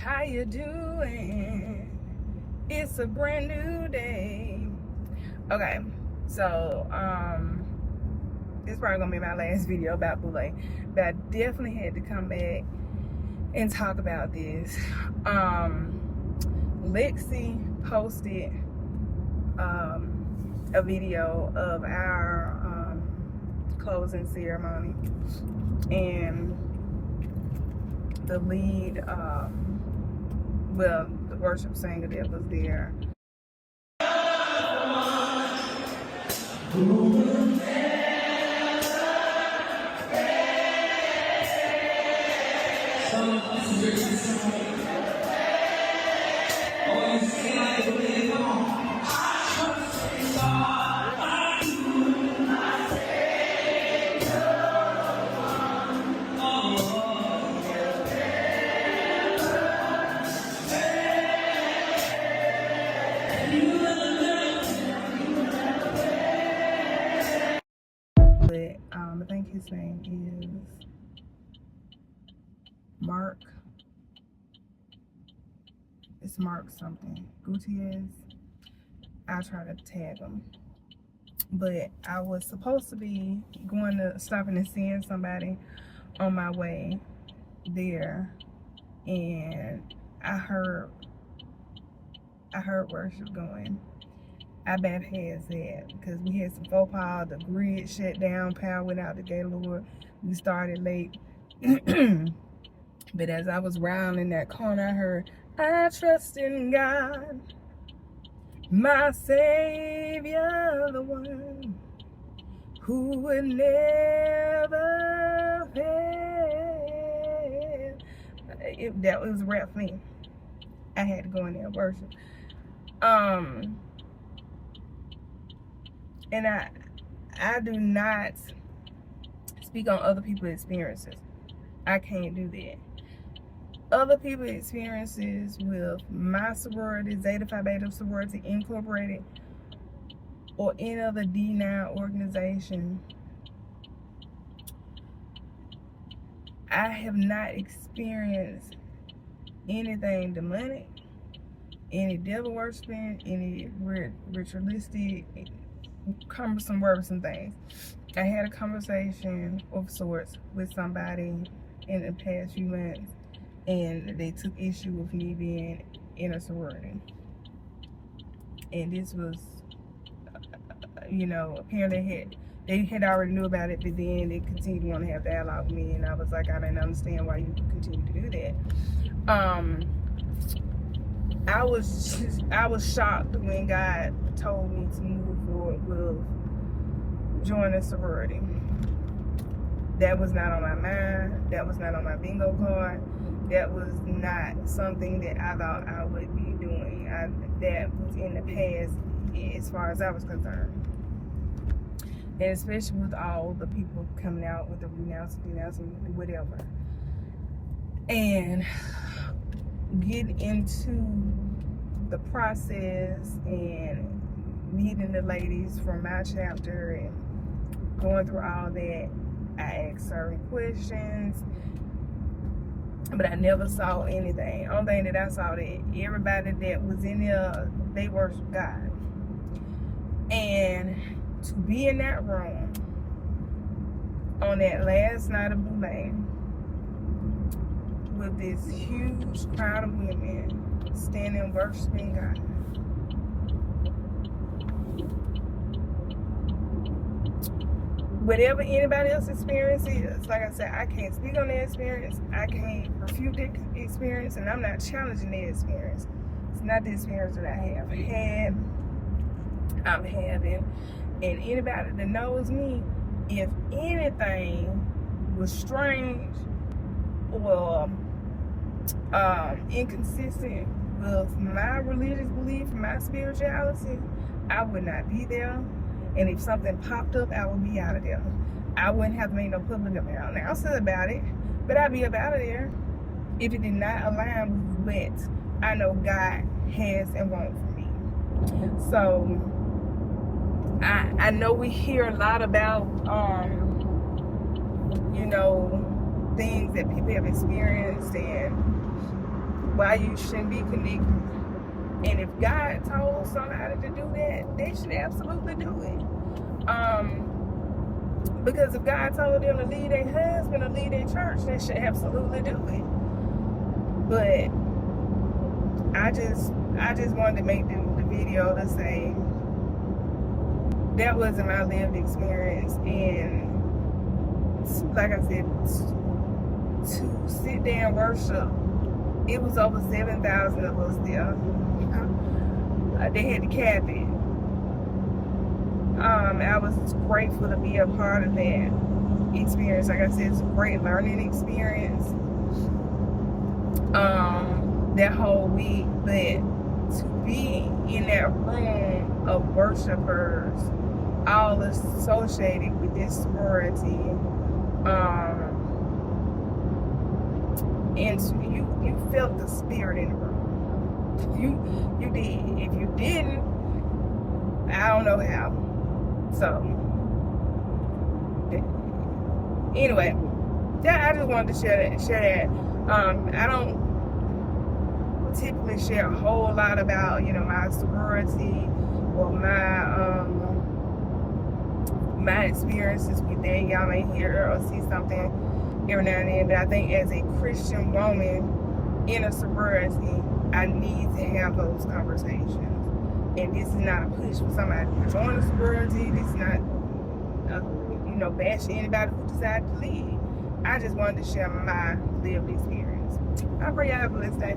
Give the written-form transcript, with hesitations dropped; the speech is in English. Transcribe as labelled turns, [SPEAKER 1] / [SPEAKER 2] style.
[SPEAKER 1] How you doing? It's a brand new day. Okay, so this is probably gonna be my last video about Boule, but I definitely had to come back and talk about this. Lexi posted a video of our closing ceremony, and the lead, well, the worship singer that was there. I think his name is Mark. It's Mark something. Gutierrez. I'll try to tag him. But I was supposed to be going to stopping and seeing somebody on my way there, and I heard worship going. I bypassed that because we had some faux pas. The grid shut down, power went out the Gaylord. We started late. But as I was rounding that corner, I heard, I trust in God, my Savior, the one who would never fail. That was a rap for me. I had to go in there and worship. And I do not speak on other people's experiences. I can't do that. Other people's experiences with my sorority, Zeta Phi Beta Sorority Incorporated, or any other D9 organization, I have not experienced anything demonic, any devil worshiping, any ritualistic, cumbersome, worrisome things. I had a conversation of sorts with somebody in the past few months, and they took issue with me being in a sorority. And this was, apparently they had already knew about it, but then they continued to want to have dialogue with me, and I was like, I didn't understand why you continue to do that. I was shocked when God told me to move forward with joining a sorority. That was not on my mind. That was not on my bingo card. That was not something that I thought I would be doing. That was in the past as far as I was concerned. And especially with all the people coming out with the renouncing, whatever. And get into the process and meeting the ladies from my chapter and going through all that. I asked certain questions, but I never saw anything. Only thing that I saw, that everybody that was in there, they worship God. And to be in that room on that last night of Boule with this huge crowd of women standing worshiping God, whatever anybody else's experience is, like I said, I can't speak on their experience. I can't refute their experience, and I'm not challenging their experience. It's not the experience that I have had, I'm having. And anybody that knows me, if anything was strange or inconsistent with my religious belief, my spirituality, I would not be there. And if something popped up, I would be out of there. I wouldn't have to make no public announcement about it, but I'd be up out of there if it did not align with what I know God has and wants for me. So I know we hear a lot about things that people have experienced, and why you shouldn't be connected. And if God told somebody to do that, they should absolutely do it. Because if God told them to leave their husband or leave their church, they should absolutely do it. But I just wanted to make the video to say that wasn't my lived experience. And like I said, to sit there and worship, it was over 7,000 of us there. They had to cap it. I was grateful to be a part of that experience. Like I said, it's a great learning experience. That whole week, but to be in that room of worshipers, all associated with this sorority, and you felt the spirit in the room. You did. If you didn't, I don't know how. So anyway, I just wanted to share that. I don't typically share a whole lot about, my sorority or my experiences with that. Y'all may hear or see something every now and then, but I think as a Christian woman in a sorority, I need to have those conversations. And this is not a push for somebody to join a sorority. This is not, bash anybody who decided to leave. I just wanted to share my lived experience. I pray y'all have a blessed day.